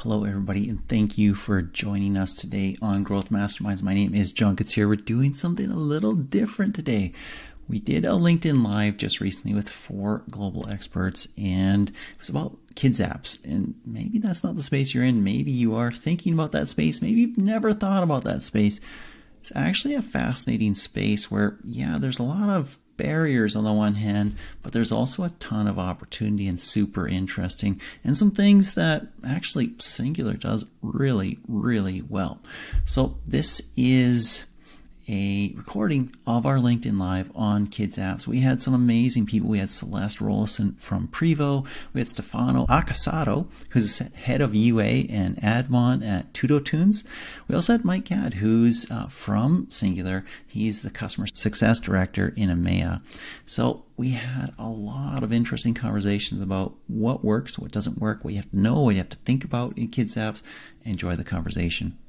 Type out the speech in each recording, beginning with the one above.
Hello, everybody, and thank you for joining us today on Growth Masterminds. My name is John Katsir. We're doing something a little different today. We did a LinkedIn Live just recently with 4 global experts, and it was about kids apps. And maybe that's not the space you're in. Maybe you are thinking about that space. Maybe you've never thought about that space. It's actually a fascinating space where, there's a lot of barriers on the one hand, but there's also a ton of opportunity and super interesting, and some things that actually Singular does really, really well. So this is a recording of our LinkedIn Live on kids apps. We had some amazing people. We had Celeste Rollason from Privo. We had Stefano Accossato, who's the head of UA and Admon at TutoTOONS. We also had Mike Gadd, who's from Singular. He's the customer success director in EMEA. So we had a lot of interesting conversations about what works, what doesn't work, what you have to know, what you have to think about in kids apps. Enjoy the conversation.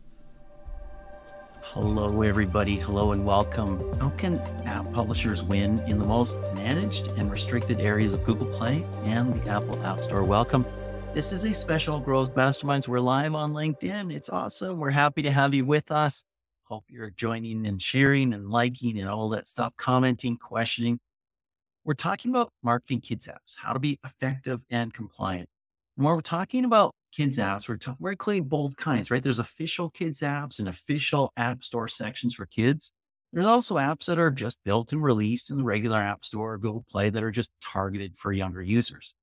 Hello, everybody. Hello and welcome. How can app publishers win in the most managed and restricted areas of Google Play and the Apple App Store? Welcome. This is a special Growth Masterminds. We're live on LinkedIn. It's awesome. We're happy to have you with us. Hope you're joining and sharing and liking and all that stuff, commenting, questioning. We're talking about marketing kids apps, how to be effective and compliant. When we're talking about kids apps, we're including both kinds, right? There's official kids apps and official app store sections for kids. There's also apps that are just built and released in the regular app store or Google Play that are just targeted for younger users.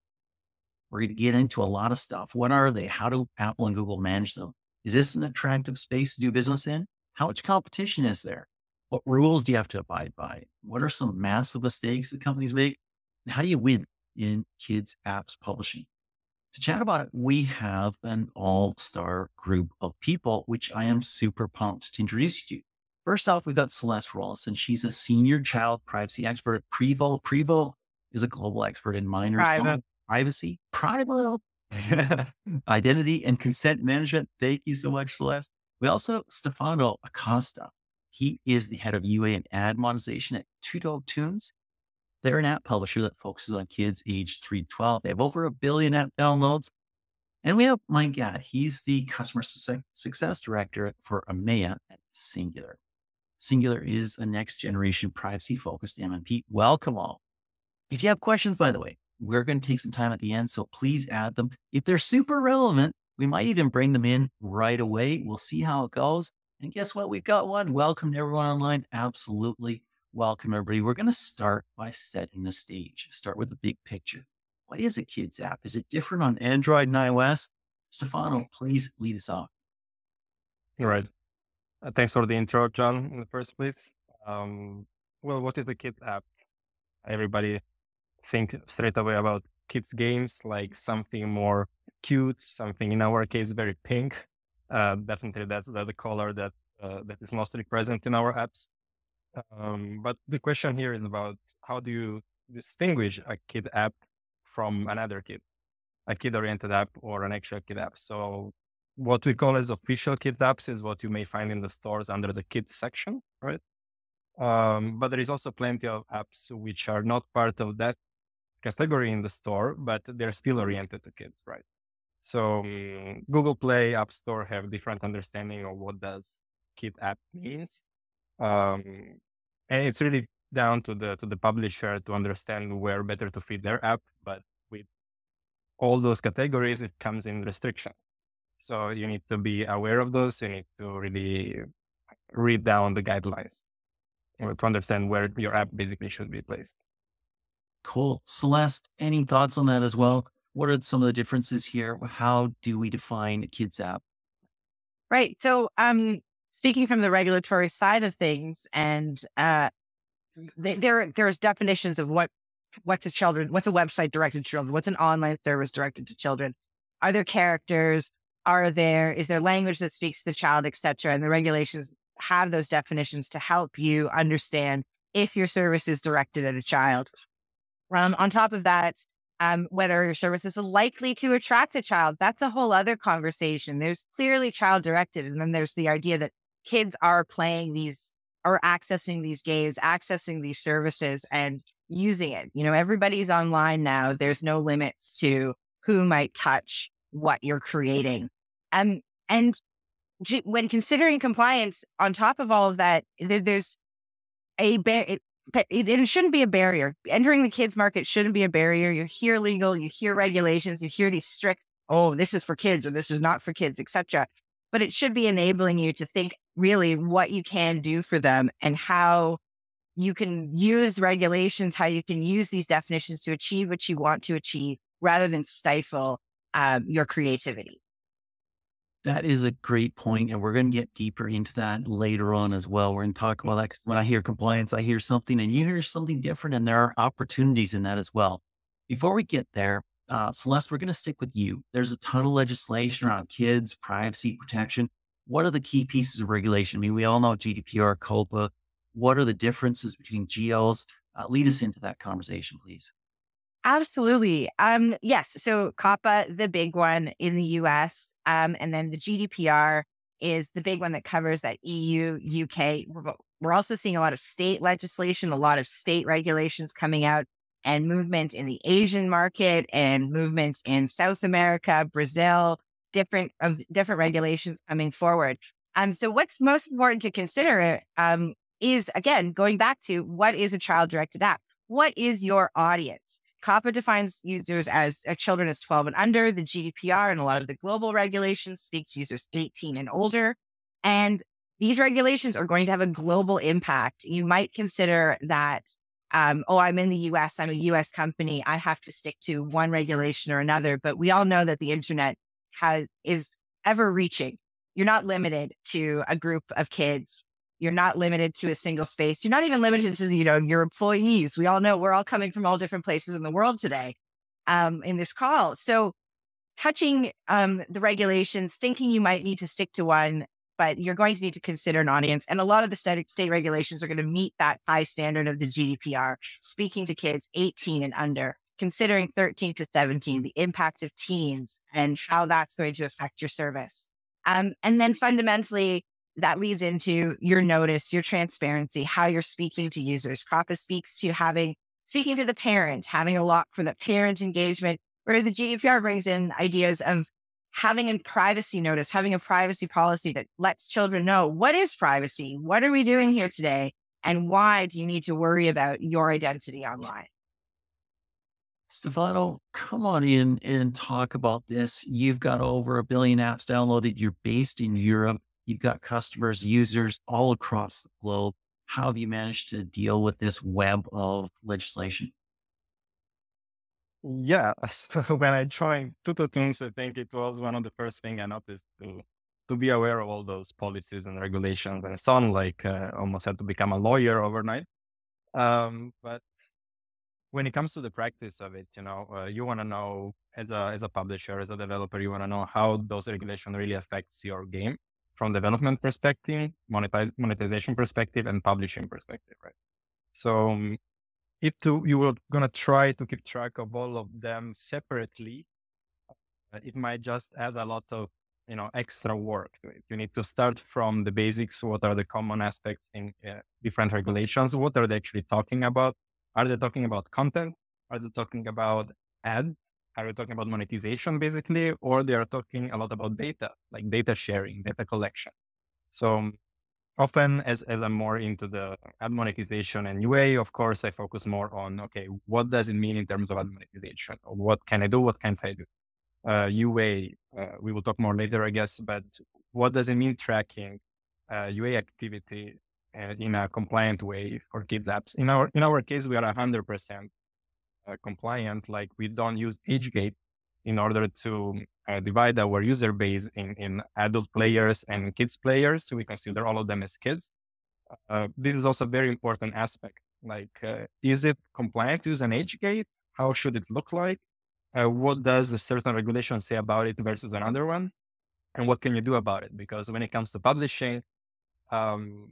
We're going to get into a lot of stuff. What are they? How do Apple and Google manage them? Is this an attractive space to do business in? How much competition is there? What rules do you have to abide by? What are some massive mistakes that companies make? And how do you win in kids apps publishing? To chat about it, we have an all-star group of people, which I am super pumped to introduce you to. First off, we've got Celeste Rollason. She's a senior child privacy expert at Privo. Privo is a global expert in minors privacy, private identity, and consent management. Thank you so much, Celeste. We also have Stefano Accossato. He is the head of UA and ad monetization at TutoTOONS. They're an app publisher that focuses on kids aged 3 to 12. They have over 1 billion app downloads. And we have Mike Gadd. He's the customer success director for EMEA at Singular. Singular is a next generation privacy focused MMP. Welcome all. If you have questions, by the way, we're going to take some time at the end, so please add them. If they're super relevant, we might even bring them in right away. We'll see how it goes. And guess what? We've got one. Welcome to everyone online. Absolutely. Welcome, everybody. We're going to start by setting the stage. Start with the big picture. What is a kids app? Is it different on Android and iOS? Stefano, please lead us off. All right. Thanks for the intro, John, in the first place. Well, what is a kids app? Everybody think straight away about kids games, like something more cute, something in our case, very pink. Definitely that's the color that is mostly present in our apps. But the question here is about how do you distinguish a kid app from another a kid-oriented app or an actual kid app? So what we call as official kid apps is what you may find in the stores under the kids section, right? But there is also plenty of apps which are not part of that category in the store, but they're still oriented to kids, right? So Google Play, App Store have different understanding of what does kid app means. And it's really down to the publisher to understand where better to fit their app. But with all those categories, it comes in restriction. So you need to be aware of those. You need to really read down the guidelines to understand where your app basically should be placed. Cool. Celeste, any thoughts on that as well? What are some of the differences here? How do we define a kids app? Right. So, speaking from the regulatory side of things, and there's definitions of what's a website directed to children, what's an online service directed to children. Are there characters? Is there language that speaks to the child, etc.? And the regulations have those definitions to help you understand if your service is directed at a child. On top of that, whether your service is likely to attract a child, that's a whole other conversation. There's clearly child directed. And then there's the idea that kids are playing these or accessing these games, accessing these services and using it. You know, everybody's online now. There's no limits to who might touch what you're creating. And when considering compliance, on top of all of that, there's it shouldn't be a barrier. Entering the kids market shouldn't be a barrier. You hear legal, you hear regulations, you hear these strict, oh, this is for kids or this is not for kids, etc. But it should be enabling you to think really what you can do for them and how you can use regulations, how you can use these definitions to achieve what you want to achieve rather than stifle your creativity. That is a great point, and we're going to get deeper into that later on as well. We're going to talk about that because when I hear compliance, I hear something and you hear something different, and there are opportunities in that as well. Before we get there, Celeste, we're going to stick with you. There's a ton of legislation around kids, privacy protection. What are the key pieces of regulation? I mean, we all know GDPR, COPPA. What are the differences between geos? Lead us into that conversation, please. Absolutely. Yes. So COPPA, the big one in the US, and then the GDPR is the big one that covers that EU, UK. We're also seeing a lot of state legislation, a lot of state regulations coming out, and movement in the Asian market and movement in South America, Brazil, different regulations coming forward. So what's most important to consider is, again, going back to what is a child-directed app? What is your audience? COPPA defines users as children as 12 and under. The GDPR and a lot of the global regulations speak to users 18 and older. And these regulations are going to have a global impact. You might consider that, I'm in the US, I'm a US company, I have to stick to one regulation or another. But we all know that the internet is ever reaching. You're not limited to a group of kids. You're not limited to a single space. You're not even limited to, your employees. We all know we're all coming from all different places in the world today in this call. So touching the regulations, thinking you might need to stick to one, but you're going to need to consider an audience. And a lot of the state regulations are going to meet that high standard of the GDPR, speaking to kids 18 and under, considering 13 to 17, the impact of teens and how that's going to affect your service. And then fundamentally, that leads into your notice, your transparency, how you're speaking to users. COPPA speaks to speaking to the parent, having a lock for the parent engagement, where the GDPR brings in ideas of having a privacy notice, having a privacy policy that lets children know what is privacy, what are we doing here today, and why do you need to worry about your identity online? Stefano, come on in and talk about this. You've got over 1 billion apps downloaded. You're based in Europe. You've got customers, users all across the globe. How have you managed to deal with this web of legislation? Yeah, so when I joined TutoTOONS, I think it was one of the first things I noticed to be aware of all those policies and regulations and so on, like almost had to become a lawyer overnight. But when it comes to the practice of it, you want to know as a publisher, as a developer, you want to know how those regulations really affects your game from development perspective, monetization perspective, and publishing perspective, right? So if you were going to try to keep track of all of them separately, it might just add a lot of, extra work to it. You need to start from the basics. What are the common aspects in different regulations? What are they actually talking about? Are they talking about content? Are they talking about ad? Are we talking about monetization basically, or they are talking a lot about data, like data sharing, data collection? So often as I'm more into the ad monetization and UA, of course, I focus more on, okay, what does it mean in terms of ad monetization? Or what can I do? What can't I do? UA, we will talk more later, I guess, but what does it mean tracking UA activity in a compliant way for kids apps? In our case, we are 100% compliant. Like we don't use age gate in order to divide our user base in adult players and kids players. So we consider all of them as kids. This is also a very important aspect. Like, is it compliant to use an age gate? How should it look like? What does a certain regulation say about it versus another one? And what can you do about it? Because when it comes to publishing, on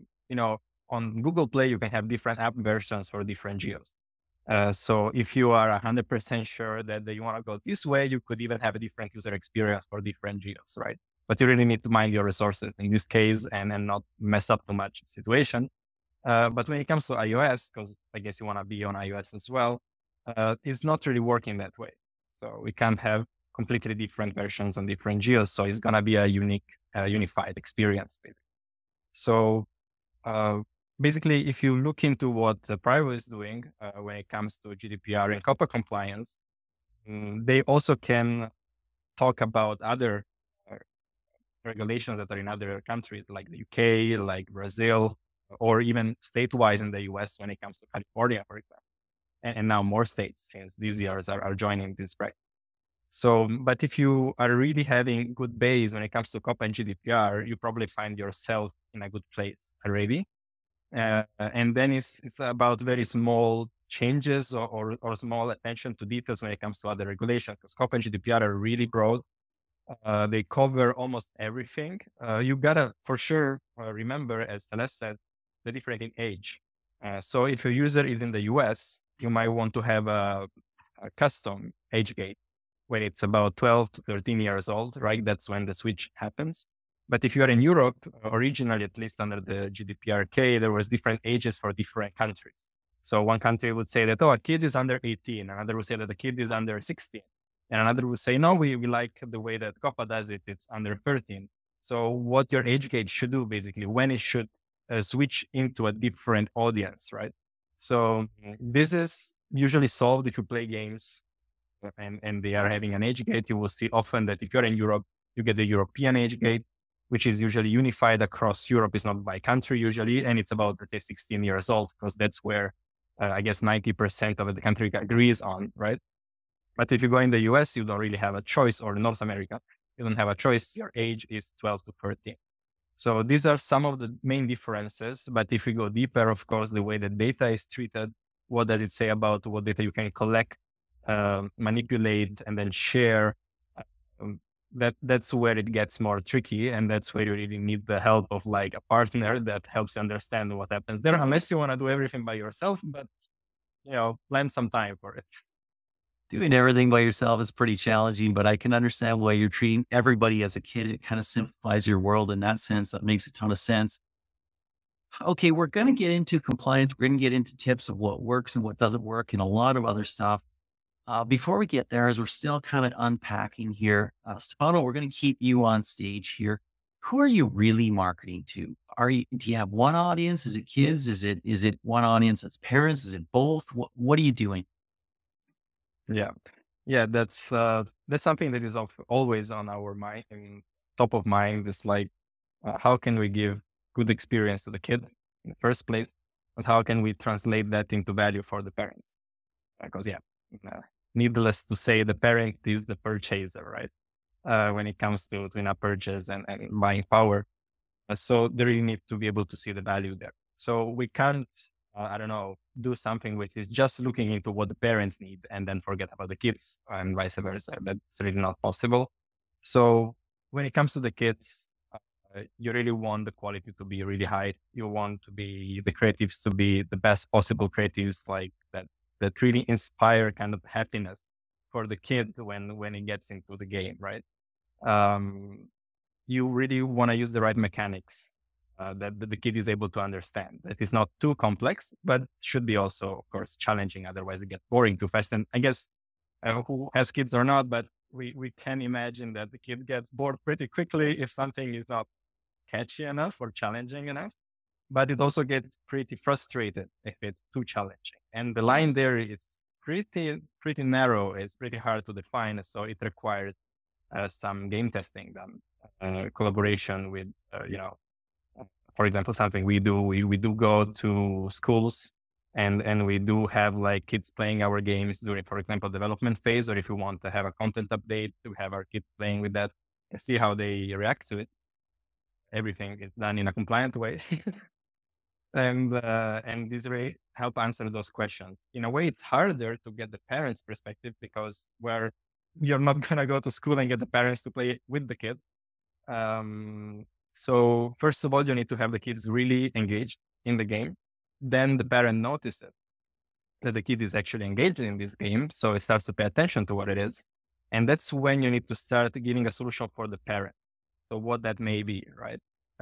Google Play, you can have different app versions for different geos. So if you are 100% sure that you want to go this way, you could even have a different user experience for different geos, right? But you really need to mind your resources in this case and not mess up too much situation. But when it comes to iOS, because I guess you want to be on iOS as well, it's not really working that way. So we can't have completely different versions on different geos. So it's going to be a unified experience. So basically, if you look into what Privo is doing when it comes to GDPR and COPPA compliance, they also can talk about other regulations that are in other countries like the UK, like Brazil, or even statewide in the US when it comes to California, for example. And now more states since these years are joining this bracket. So, but if you are really having good base when it comes to COPPA and GDPR, you probably find yourself in a good place already. And then it's about very small changes or small attention to details when it comes to other regulations, because COPPA and GDPR are really broad. They cover almost everything. You gotta for sure remember, as Celeste said, the difference in age. So if a user is in the US, you might want to have a custom age gate when it's about 12 to 13 years old, right? That's when the switch happens. But if you are in Europe, originally, at least under the GDPR, there was different ages for different countries. So one country would say that, oh, a kid is under 18. Another would say that the kid is under 16. And another would say, no, we like the way that COPPA does it. It's under 13. So what your age gate should do, basically, when it should switch into a different audience, right? So this is usually solved if you play games and they are having an age gate. You will see often that if you're in Europe, you get the European age gate, which is usually unified across Europe. It's not by country usually, and it's about, let's say, 16 years old, because that's where I guess 90% of the country agrees on, right? But if you go in the US, you don't really have a choice, or North America, you don't have a choice. Your age is 12 to 13. So these are some of the main differences. But if we go deeper, of course, the way that data is treated, what does it say about what data you can collect, manipulate, and then share, that's where it gets more tricky. And that's where you really need the help of like a partner that helps you understand what happens there, unless you want to do everything by yourself, but plan some time for it. Doing everything by yourself is pretty challenging, but I can understand why you're treating everybody as a kid. It kind of simplifies your world in that sense. That makes a ton of sense. Okay, we're going to get into compliance. We're going to get into tips of what works and what doesn't work and a lot of other stuff. Before we get there, as we're still kind of unpacking here, Stefano, we're going to keep you on stage here. Who are you really marketing to? Do you have one audience? Is it kids? Is it one audience that's parents? Is it both? What are you doing? Yeah, that's something that is always on our mind and top of mind. Is like, how can we give good experience to the kid in the first place, and how can we translate that into value for the parents? Because needless to say, the parent is the purchaser, right? When it comes to in-app purchase and buying power, so they really need to be able to see the value there. So we can't, do something which is just looking into what the parents need and then forget about the kids, and vice versa. That's really not possible. So when it comes to the kids, you really want the quality to be really high. You want to be the creatives to be the best possible creatives, like that really inspire kind of happiness for the kid when it gets into the game, right? You really want to use the right mechanics that the kid is able to understand. That is not too complex, but should be also, of course, challenging. Otherwise, it gets boring too fast. And I guess who has kids or not, but we can imagine that the kid gets bored pretty quickly if something is not catchy enough or challenging enough. But it also gets pretty frustrated if it's too challenging. And the line there is pretty narrow. It's pretty hard to define. So it requires some game testing done, collaboration with, for example, something we do, we do go to schools and we do have like kids playing our games during, for example, development phase, or if we want to have a content update, we have our kids playing with that and see how they react to it. Everything is done in a compliant way. And this way help answer those questions. In a way, it's harder to get the parents' perspective because you're not going to go to school and get the parents to play with the kids. So first of all, you need to have the kids really engaged in the game. Then the parent notices that the kid is actually engaged in this game. So it starts to pay attention to what it is. And that's when you need to start giving a solution for the parent. So what that may be, right?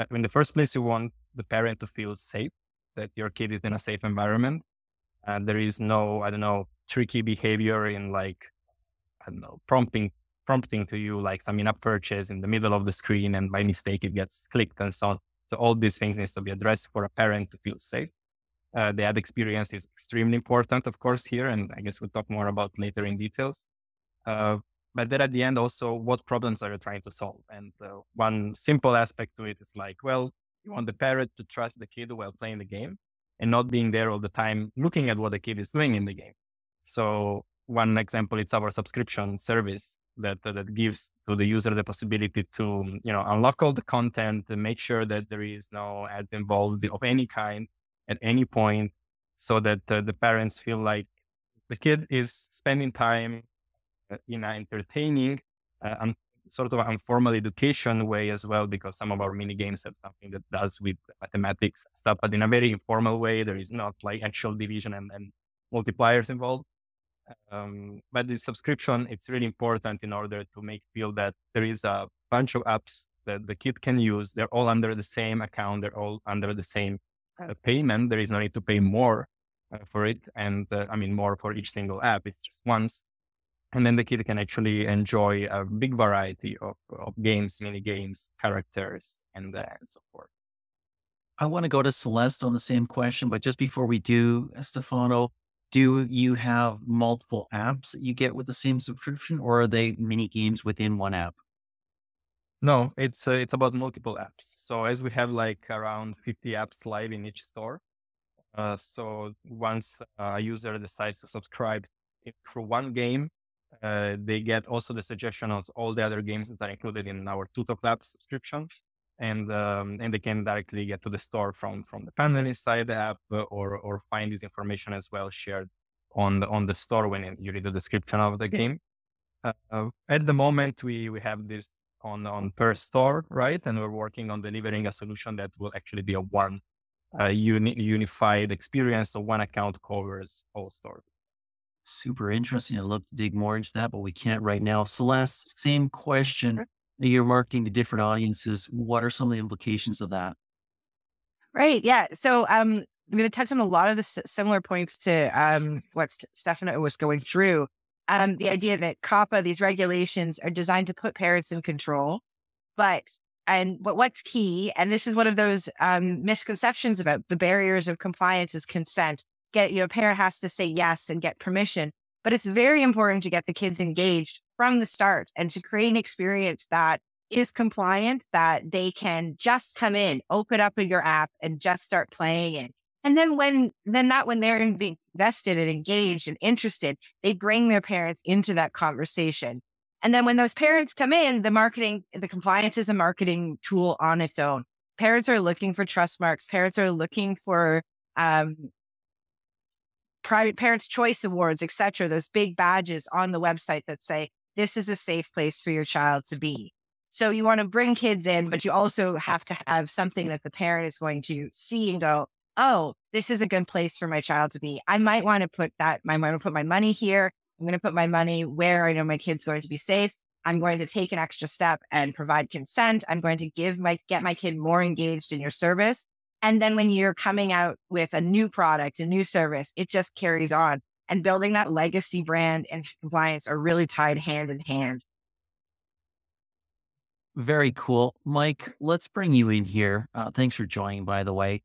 In the first place, you want the parent to feel safe, that your kid is in a safe environment. There is no, tricky behavior in like, prompting prompting to you like some in-app purchase in the middle of the screen, and by mistake it gets clicked and so on. So all these things needs to be addressed for a parent to feel safe. The ad experience is extremely important, of course, here, and I guess we'll talk more about later in details. But then at the end, also, what problems are you trying to solve? And one simple aspect to it is like, well, you want the parent to trust the kid while playing the game and not being there all the time looking at what the kid is doing in the game. So one example, it's our subscription service that gives to the user the possibility to, unlock all the content and make sure that there is no ads involved of any kind at any point, so that the parents feel like the kid is spending time in an entertaining and sort of informal education way as well, because some of our mini games have something that does with mathematics stuff, but in a very informal way. There is not like actual division and multipliers involved. But the subscription, it's really important in order to make feel that there is a bunch of apps that the kid can use. They're all under the same account. They're all under the same payment. There is no need to pay more for it. And more for each single app. It's just once. And then the kid can actually enjoy a big variety of games, mini games, characters, and so forth. I want to go to Celeste on the same question, but just before we do, Stefano, do you have multiple apps that you get with the same subscription, or are they mini games within one app? No, it's about multiple apps. So as we have like around 50 apps live in each store. So once a user decides to subscribe for one game, they get also the suggestion of all the other games that are included in our TutoTOONS subscription. And they can directly get to the store from the panel inside the app, or find this information as well shared on the store when you read the description of the game. At the moment, we have this on per store, right? And we're working on delivering a solution that will actually be a one unified experience. So one account covers all stores. Super interesting. I'd love to dig more into that, but we can't right now. Celeste, same question. You're marketing to different audiences. What are some of the implications of that? Right. Yeah. So I'm going to touch on a lot of the similar points to what Stefano was going through. The idea that COPPA, these regulations are designed to put parents in control. But what's key, and this is one of those misconceptions about the barriers of compliance, is consent. A parent has to say yes and get permission, but it's very important to get the kids engaged from the start and to create an experience that is compliant, that they can just come in, open up your app and just start playing it. And then when they're invested and engaged and interested, they bring their parents into that conversation. And then when those parents come in, the compliance is a marketing tool on its own. Parents are looking for trust marks. Parents are looking for private parents' choice awards, etc. Those big badges on the website that say, this is a safe place for your child to be. So you want to bring kids in, but you also have to have something that the parent is going to see and go, oh, this is a good place for my child to be. I might want to put my money here. I'm going to put my money where I know my kid's going to be safe. I'm going to take an extra step and provide consent. I'm going to get my kid more engaged in your service. And then when you're coming out with a new product, a new service, it just carries on. And building that legacy brand and compliance are really tied hand in hand. Very cool. Mike, let's bring you in here. Thanks for joining, by the way.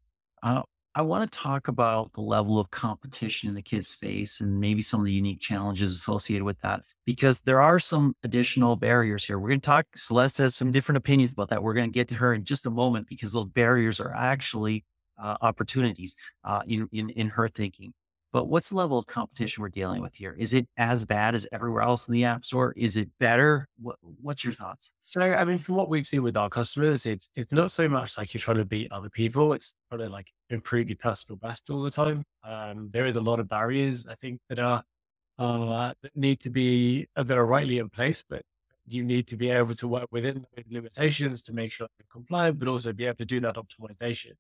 I want to talk about the level of competition in the kids face and maybe some of the unique challenges associated with that, because there are some additional barriers here. We're going to talk, Celeste has some different opinions about that. We're going to get to her in just a moment, because those barriers are actually opportunities in her thinking. But what's the level of competition we're dealing with here? Is it as bad as everywhere else in the App Store? Is it better? What's your thoughts? So, from what we've seen with our customers, it's not so much like you're trying to beat other people. It's trying to like improve your personal best all the time. There is a lot of barriers, I think, that are rightly in place, but you need to be able to work within those limitations to make sure you're compliant, but also be able to do that optimization.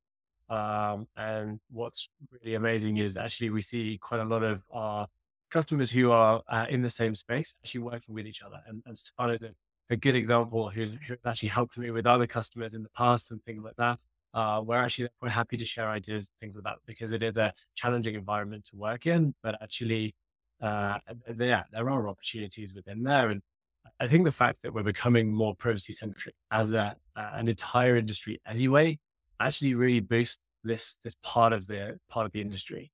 And what's really amazing is actually we see quite a lot of our customers who are in the same space actually working with each other. And Stefano is a good example who actually helped me with other customers in the past and things like that. We're actually quite happy to share ideas, things like that, because it is a challenging environment to work in, but actually, there are opportunities within there. And I think the fact that we're becoming more privacy centric as an entire industry anyway, actually really boosts this part of the industry.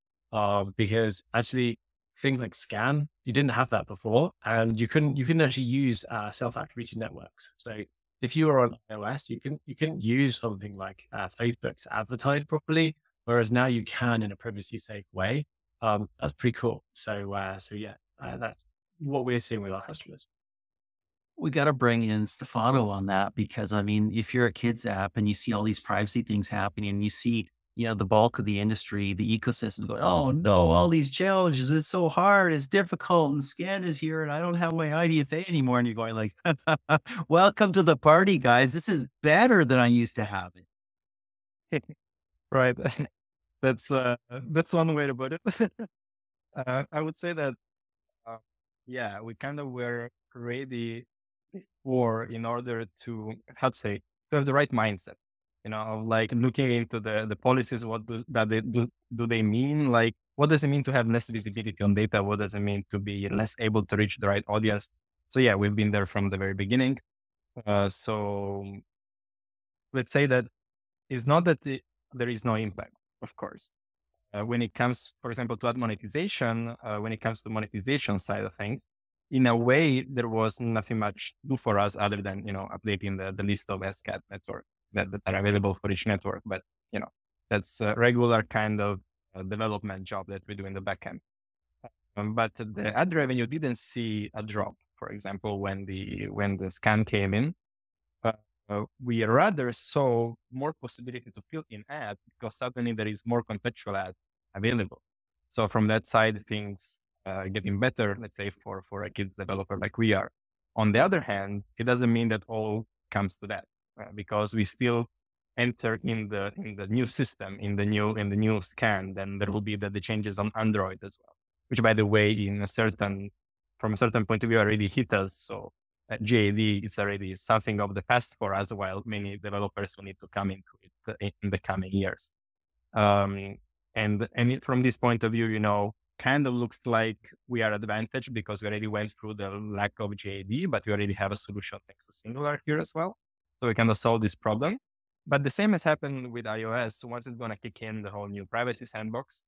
Because actually things like scan, you didn't have that before, and you couldn't actually use self-attributed networks. So if you were on iOS, you couldn't use something like Facebook to advertise properly, whereas now you can in a privacy safe way. That's pretty cool. So yeah, that's what we're seeing with our customers. We got to bring in Stefano on that because I mean, if you're a kids app and you see all these privacy things happening and you see, the bulk of the industry, the ecosystem going, oh no, all these challenges, it's so hard, it's difficult, and scan is here, and I don't have my IDFA anymore. And you're going like, welcome to the party, guys. This is better than I used to have it. Right. That's one way to put it. I would say that, yeah, we kind of were ready for in order to, how to say, to have the right mindset, of like looking into the policies. What do they mean? Like, what does it mean to have less visibility on data? What does it mean to be less able to reach the right audience? So yeah, we've been there from the very beginning. So let's say that it's not that there is no impact, of course. When it comes, for example, to ad monetization, when it comes to monetization side of things, in a way, there was nothing much to do for us other than, updating the list of SCAD network that are available for each network. But, that's a regular kind of development job that we do in the backend. But the ad revenue didn't see a drop, for example, when the scan came in. We rather saw more possibility to fill in ads because suddenly there is more contextual ads available. So from that side, things getting better, let's say for a kids developer like we are. On the other hand, it doesn't mean that all comes to that because we still enter in the new system, in the new scan. Then there will be the changes on Android as well, which by the way, from a certain point of view, already hit us. So GAD, it's already something of the past for us, while many developers will need to come into it in the coming years. And from this point of view, kind of looks like we are advantaged because we already went through the lack of GAD, but we already have a solution thanks to Singular here as well. So we kind of solve this problem. But the same has happened with iOS. Once it's going to kick in the whole new privacy sandbox,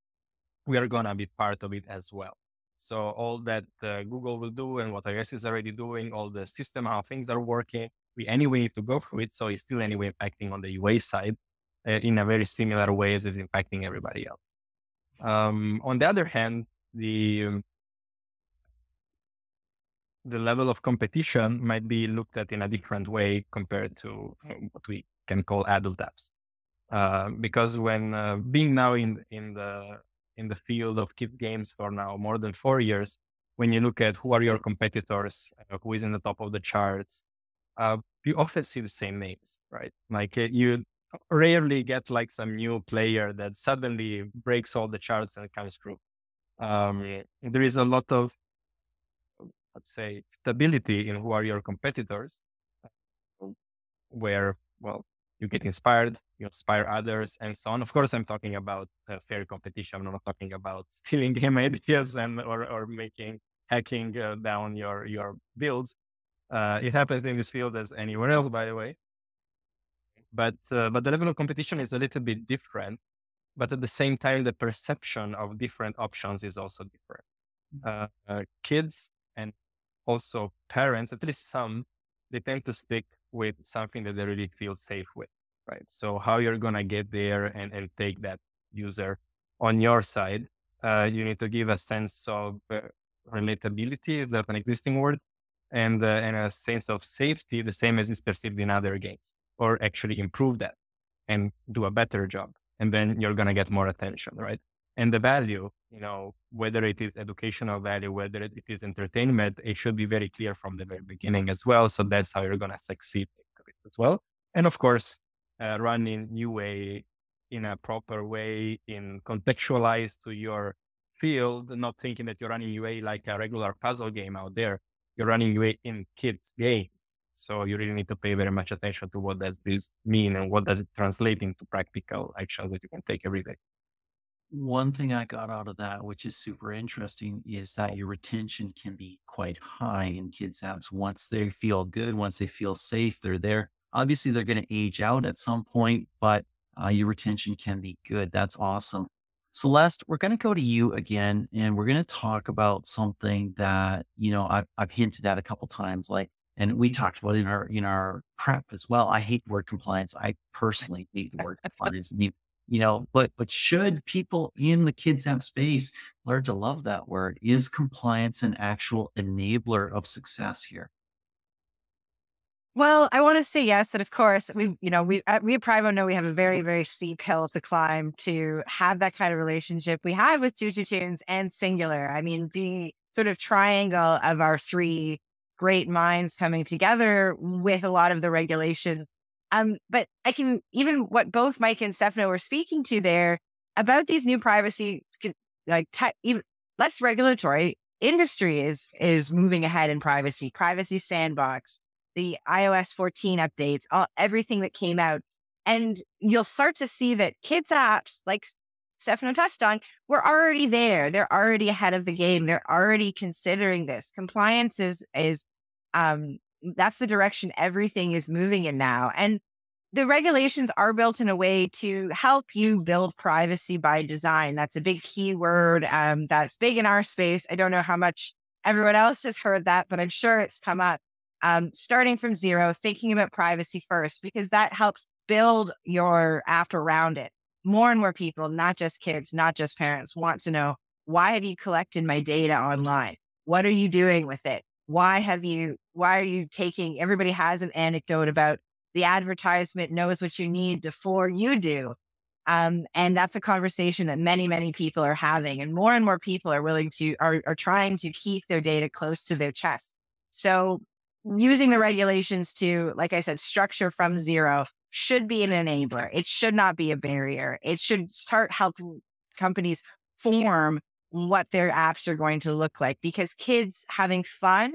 we are going to be part of it as well. So all that Google will do and what iOS is already doing, all the system, how things are working, we anyway need to go through it. So it's still anyway impacting on the UA side in a very similar way as it's impacting everybody else. On the other hand, the level of competition might be looked at in a different way compared to what we can call adult apps. Because when being now in the field of kid games for now more than 4 years, when you look at who are your competitors, who is in the top of the charts, you often see the same names, right? Like you rarely get like some new player that suddenly breaks all the charts and comes through. There is a lot of, let's say, stability in who are your competitors, where, well, you get inspired, you inspire others, and so on. Of course, I'm talking about fair competition. I'm not talking about stealing game ideas or hacking down your builds. It happens in this field as anywhere else, by the way. But the level of competition is a little bit different. But at the same time, the perception of different options is also different. Kids and also parents, at least some, they tend to stick with something that they really feel safe with, right? So how you're going to get there and take that user on your side, you need to give a sense of relatability, that's an existing word, and a sense of safety, the same as is perceived in other games, or actually improve that and do a better job. And then you're going to get more attention, right? And the value, whether it is educational value, whether it is entertainment, it should be very clear from the very beginning as well. So that's how you're going to succeed as well. And of course, running UA in a proper way, in contextualized to your field, not thinking that you're running UA like a regular puzzle game out there. You're running UA in kids' games. So you really need to pay very much attention to what does this mean and what does it translate into practical actions that you can take every day. One thing I got out of that, which is super interesting, is that your retention can be quite high in kids' apps. Once they feel good, once they feel safe, they're there. Obviously, they're going to age out at some point, but your retention can be good. That's awesome. Celeste, we're going to go to you again, and we're going to talk about something that I've hinted at a couple times, like, and we talked about in our prep as well. I hate word compliance. I personally hate the word compliance. But should people in the kids app space learn to love that word? Is compliance an actual enabler of success here? Well, I want to say yes. And of course, we at Privo know we have a very, very steep hill to climb to have that kind of relationship we have with TutoTOONS and Singular. I mean, the sort of triangle of our three great minds coming together with a lot of the regulations. But I can, even what both Mike and Stefano were speaking to there about these new privacy, even less regulatory industry is moving ahead in privacy sandbox, the iOS 14 updates, everything that came out. And you'll start to see that kids apps, like Stefano touched on, were already there. They're already ahead of the game. They're already considering this. Compliance is that's the direction everything is moving in now. And the regulations are built in a way to help you build privacy by design. That's a big key word. That's big in our space. I don't know how much everyone else has heard that, but I'm sure it's come up. Starting from zero, thinking about privacy first, because that helps build your app around it. More and more people, not just kids, not just parents, want to know, why have you collected my data online? What are you doing with it? Why are you taking, everybody has an anecdote about the advertisement knows what you need before you do. And that's a conversation that many, many people are having, and more people are trying to keep their data close to their chest. So using the regulations to, like I said, structure from zero should be an enabler. It should not be a barrier. It should start helping companies form what their apps are going to look like, because kids having fun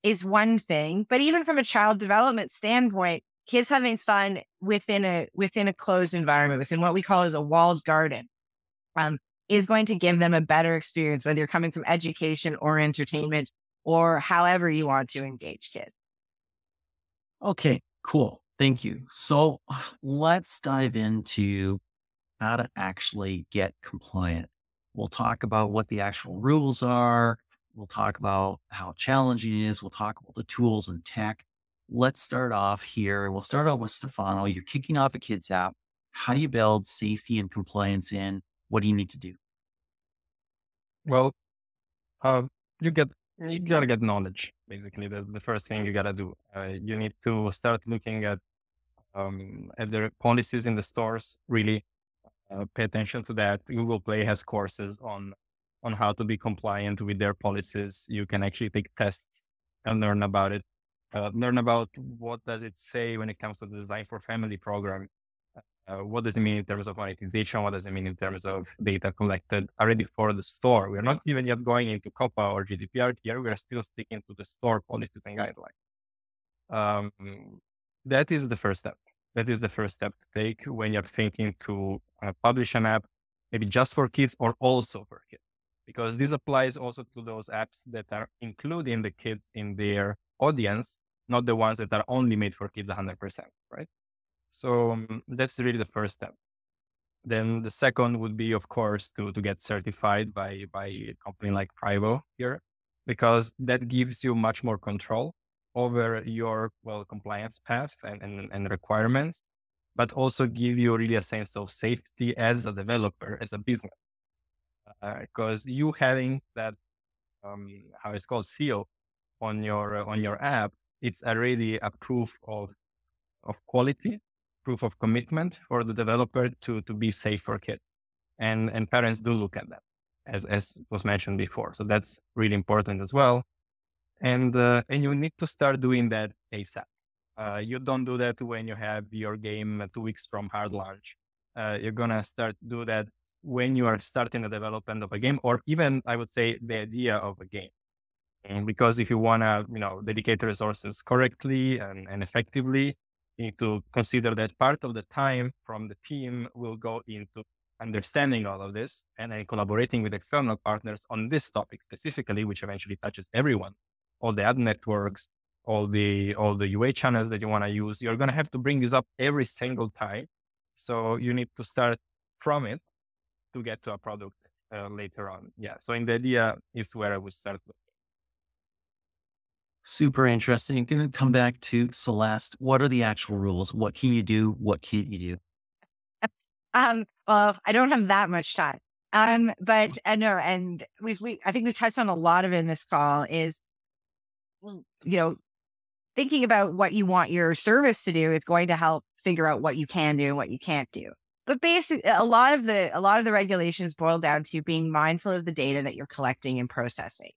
is one thing, but even from a child development standpoint, kids having fun within a closed environment, within what we call as a walled garden, is going to give them a better experience, whether you're coming from education or entertainment or however you want to engage kids. Okay, cool. Thank you. So let's dive into how to actually get compliant. We'll talk about what the actual rules are. We'll talk about how challenging it is. We'll talk about the tools and tech. Let's start off here. We'll start out with Stefano. You're kicking off a kids app. How do you build safety and compliance in? What do you need to do? Well, uh, you gotta get knowledge. Basically, the first thing you gotta do. You need to start looking at their policies in the stores. Really pay attention to that. Google Play has courses on how to be compliant with their policies. You can actually take tests and learn about it. Learn about what does it say when it comes to the Design for Family program. What does it mean in terms of monetization? What does it mean in terms of data collected already for the store? We're not even yet going into COPPA or GDPR here. We're still sticking to the store policies and guidelines. That is the first step. That is the first step to take when you're thinking to publish an app, maybe just for kids or also for kids, because this applies also to those apps that are including the kids in their audience, not the ones that are only made for kids 100%, right? So that's really the first step. Then the second would be, of course, to get certified by a company like Privo here, because that gives you much more control over your compliance path and requirements, but also give you really a sense of safety as a developer, as a business, because you having that how it's called seal on your app, it's already a proof of quality, proof of commitment for the developer to be safe for kids, and parents do look at that, as was mentioned before. So that's really important as well. And you need to start doing that ASAP. You don't do that when you have your game 2 weeks from hard launch. You're gonna start to do that when you are starting the development of a game, or even I would say the idea of a game. And because if you wanna, dedicate the resources correctly and effectively, you need to consider that part of the time from the team will go into understanding all of this and then collaborating with external partners on this topic specifically, which eventually touches everyone, all the ad networks, all the UA channels that you want to use, you're going to have to bring this up every single time. So you need to start from it to get to a product later on. Yeah. So in the idea is where I would start with. Super interesting. Going to come back to Celeste. What are the actual rules? What can you do? What can't you do? Well, I don't have that much time. But no, and I think we've touched on a lot of it in this call is, thinking about what you want your service to do is going to help figure out what you can do and what you can't do. But basically, a lot of the regulations boil down to being mindful of the data that you're collecting and processing.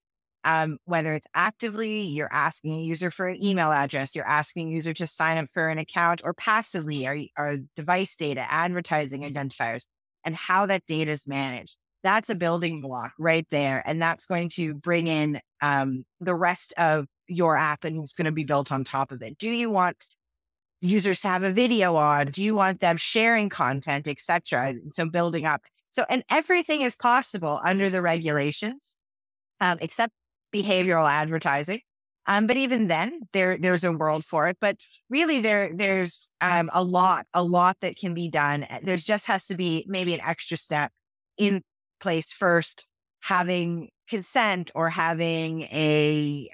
Whether it's actively, you're asking a user for an email address, you're asking a user to sign up for an account, or passively, are device data, advertising identifiers, and how that data is managed. That's a building block right there. And that's going to bring in the rest of your app, and it's going to be built on top of it. Do you want users to have a video on? Do you want them sharing content, etc.? So building up. And everything is possible under the regulations, except behavioral advertising. But even then, there's a world for it. But really, there's a lot that can be done. There just has to be maybe an extra step in place first, having consent or having a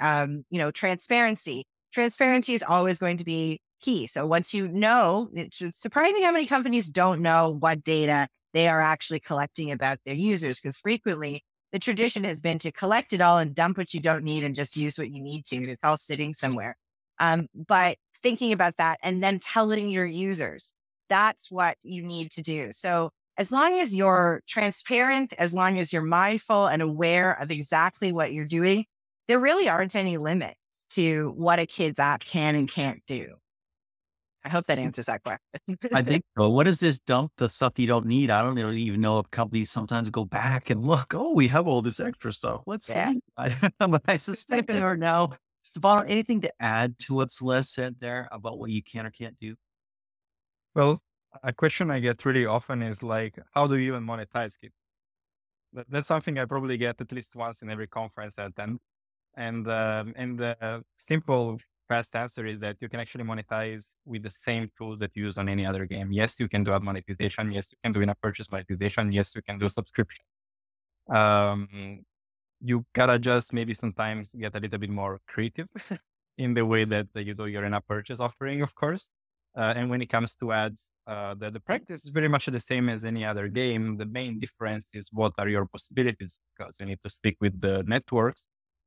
transparency. Transparency is always going to be key. So once you know, it's surprising how many companies don't know what data they are actually collecting about their users, because frequently the tradition has been to collect it all and dump what you don't need and just use what you need to. It's all sitting somewhere. But thinking about that and then telling your users, that's what you need to do. So as long as you're transparent, as long as you're mindful and aware of exactly what you're doing, there really aren't any limits to what a kid's app can and can't do. I hope that answers that question. I think so. What is this dump the stuff you don't need? I don't even know if companies sometimes go back and look, oh, we have all this extra stuff. Let's see. But I suspect they are now. Stefano, anything to add to what Celeste said there about what you can or can't do? Well, a question I get really often is like, how do you even monetize kids? That's something I probably get at least once in every conference I attend. And the simple fast answer is that you can actually monetize with the same tools that you use on any other game. Yes, you can do ad monetization. Yes, you can do in-app purchase monetization. Yes, you can do subscription. You gotta just maybe sometimes get a little bit more creative in the way that you do your in-app purchase offering, of course. And when it comes to ads, the practice is very much the same as any other game. The main difference is what are your possibilities, because you need to stick with the networks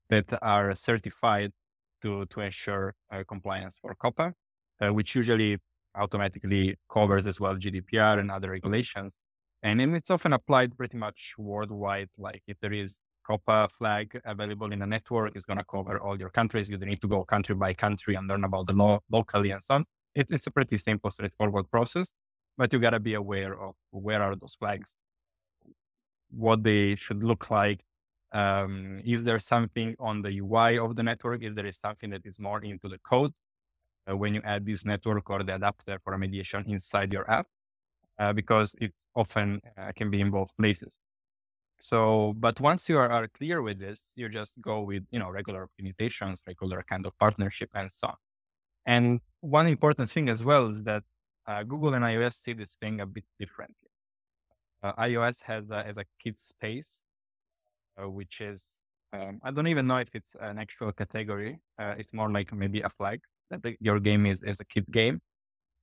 that are certified to ensure compliance for COPPA, which usually automatically covers as well GDPR and other regulations. And then it's often applied pretty much worldwide. Like if there is COPPA flag available in a network, it's going to cover all your countries. You don't need to go country by country and learn about the law locally and so on. It's a pretty simple, straightforward process, but you got to be aware of where are those flags, what they should look like. Is there something on the UI of the network? If there is something that is more into the code, when you add this network or the adapter for a mediation inside your app, because it often can be in both places. So, but once you are clear with this, you just go with, regular limitations, regular kind of partnership and so on. And one important thing as well is that Google and iOS see this thing a bit differently. iOS has a kid space, which is, I don't even know if it's an actual category. It's more like maybe a flag that your game is a kid game.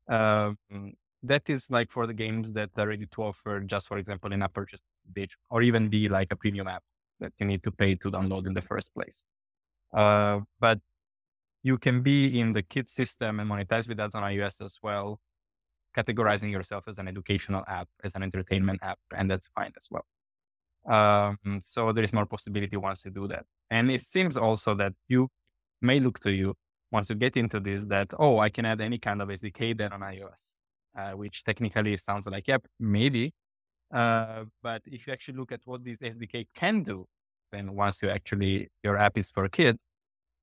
That is like for the games that are ready to offer just, for example, in a purchase page, or even be like a premium app that you need to pay to download in the first place. But you can be in the kid system and monetize with ads on iOS as well, categorizing yourself as an educational app, as an entertainment app, and that's fine as well. So there is more possibility once you do that. And it seems also that you may look to you once you get into this that, oh, I can add any kind of SDK there on iOS, which technically sounds like, yep, maybe. But if you actually look at what this SDK can do, then once your app is for kids,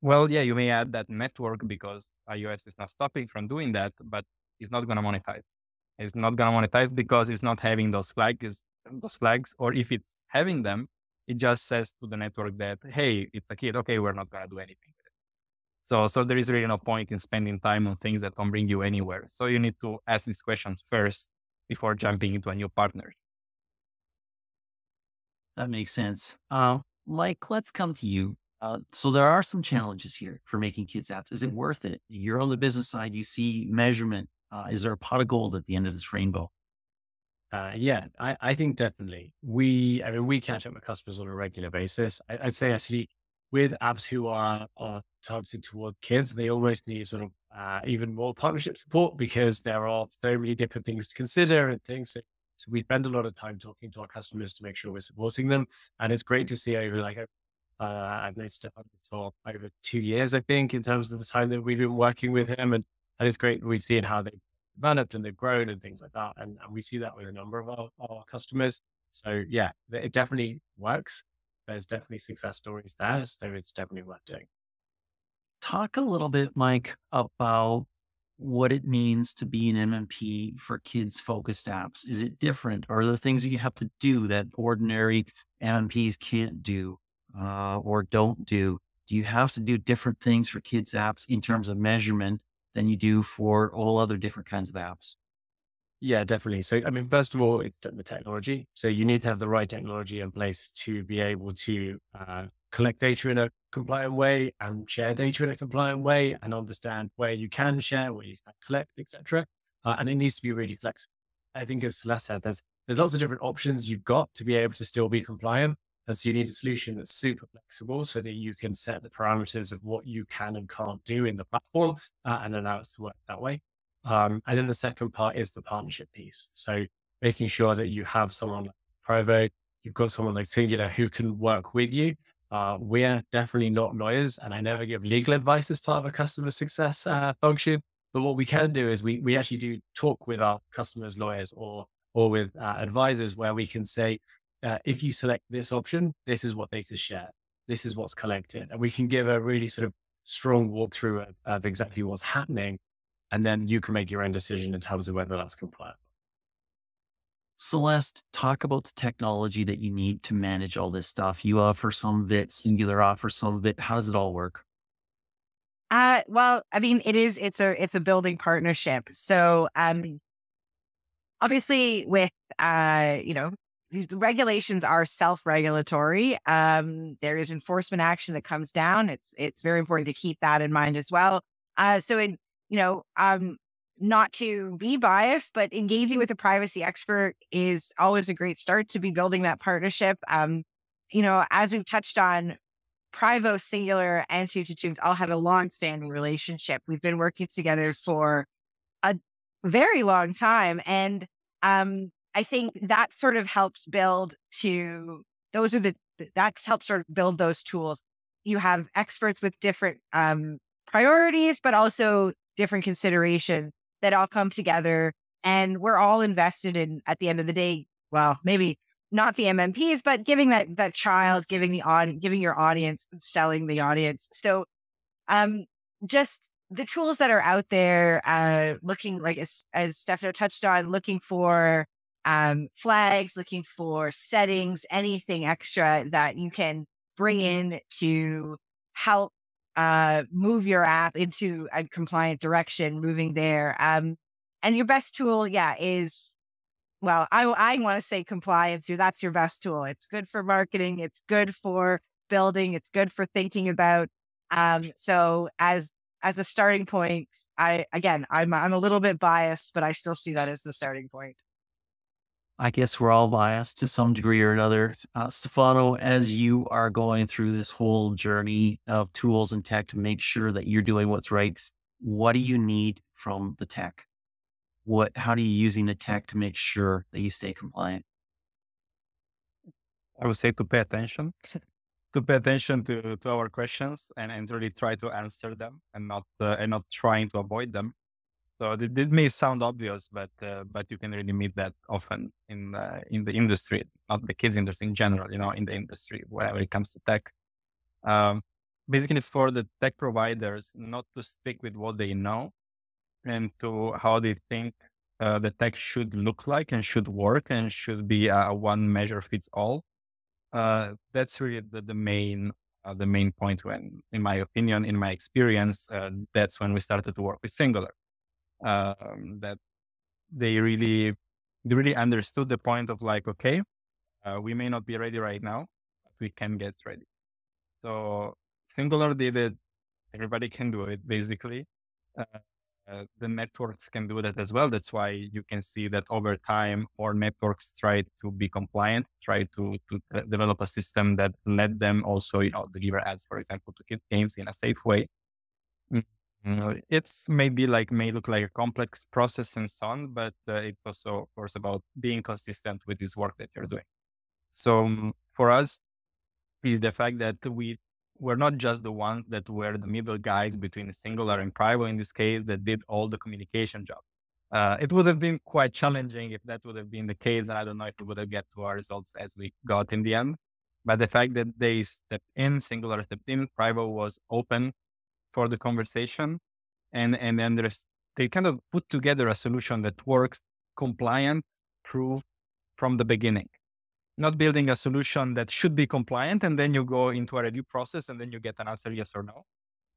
well, yeah, you may add that network because iOS is not stopping from doing that, but it's not going to monetize. It's not going to monetize because it's not having those flags. those flags, or if it's having them, it just says to the network that, hey, it's a kid. Okay, we're not going to do anything with it. So there is really no point in spending time on things that don't bring you anywhere. So you need to ask these questions first before jumping into a new partner. That makes sense. Mike, let's come to you. So there are some challenges here for making kids apps. Is it worth it? You're on the business side. You see measurement. Is there a pot of gold at the end of this rainbow? Yeah, I think definitely. We catch up with customers on a regular basis. I'd say actually with apps who are targeted toward kids, they almost need sort of even more partnership support because there are so many different things to consider and things. So we spend a lot of time talking to our customers to make sure we're supporting them. And it's great to see over I've known Stefano for over 2 years, I think, in terms of the time that we've been working with him. And it's great. We've seen how they've developed and they've grown and things like that. And we see that with a number of our customers. So yeah, it definitely works. There's definitely success stories there. So it's definitely worth doing. Talk a little bit, Mike, about what it means to be an MMP for kids focused apps. Is it different? Are there things that you have to do that ordinary MMPs can't do or don't do? Do you have to do different things for kids apps in terms of measurement than you do for all other different kinds of apps? Yeah, definitely. So, first of all, it's the technology. So you need to have the right technology in place to be able to collect data in a compliant way and share data in a compliant way and understand where you can share, where you can collect, etc. And it needs to be really flexible. I think as Celeste said, there's lots of different options you've got to be able to still be compliant. And so you need a solution that's super flexible so that you can set the parameters of what you can and can't do in the platforms and allow it to work that way. And then the second part is the partnership piece. So making sure that you have someone like Privo, you've got someone like Singular who can work with you. We're definitely not lawyers, and I never give legal advice as part of a customer success function. But what we can do is we actually do talk with our customers' lawyers or with advisors where we can say, if you select this option, this is what data is shared. This is what's collected. And we can give a really sort of strong walkthrough of exactly what's happening. And then you can make your own decision in terms of whether that's compliant. Celeste, talk about the technology that you need to manage all this stuff. You offer some of it, Singular offers some of it. How does it all work? Well, it's a building partnership. So, obviously with, the regulations are self-regulatory. There is enforcement action that comes down. It's very important to keep that in mind as well. Not to be biased, but engaging with a privacy expert is always a great start to be building that partnership. As we've touched on, Privo, Singular, and TutoTOONS all have a long-standing relationship. We've been working together for a very long time. And I think that sort of helps build those tools. You have experts with different priorities, but also different consideration that all come together, and we're all invested in, at the end of the day, well, maybe not the MMPs, but giving that child, giving your audience, selling the audience. So, just the tools that are out there, looking like, as Stefano touched on, looking for flags, looking for settings, anything extra that you can bring in to help move your app into a compliant direction, moving there. And your best tool, is, well, I want to say compliance. That's your best tool. It's good for marketing. It's good for building. It's good for thinking about. So as a starting point, I'm a little bit biased, but I still see that as the starting point. I guess we're all biased to some degree or another. Stefano, as you are going through this whole journey of tools and tech to make sure that you're doing what's right, what do you need from the tech? How are you using the tech to make sure that you stay compliant? I would say to pay attention, to our questions and really try to answer them and not trying to avoid them. So it may sound obvious, but you can really meet that often in the industry, not the kids industry in general, in the industry, whenever it comes to tech. Basically for the tech providers, not to stick with what they know and to how they think the tech should look like and should work and should be a one measure fits all. That's really the main point when, in my opinion, in my experience, that's when we started to work with Singular. That they really understood the point of like, okay, we may not be ready right now, but we can get ready. So Singular did it. Everybody can do it, basically. The networks can do that as well. That's why you can see that over time, more networks try to be compliant, try to develop a system that let them also, deliver ads, for example, to kids games in a safe way. It's may look like a complex process and so on, but it's also, of course, about being consistent with this work that you're doing. So for us, the fact that we're not just the ones that were the middle guys between Singular and Privo in this case that did all the communication job. It would have been quite challenging if that would have been the case. I don't know if we would have get to our results as we got in the end. But the fact that they stepped in, Singular stepped in, Privo was open for the conversation. And then they kind of put together a solution that works, compliant, proof from the beginning. Not building a solution that should be compliant and then you go into a review process and then you get an answer yes or no.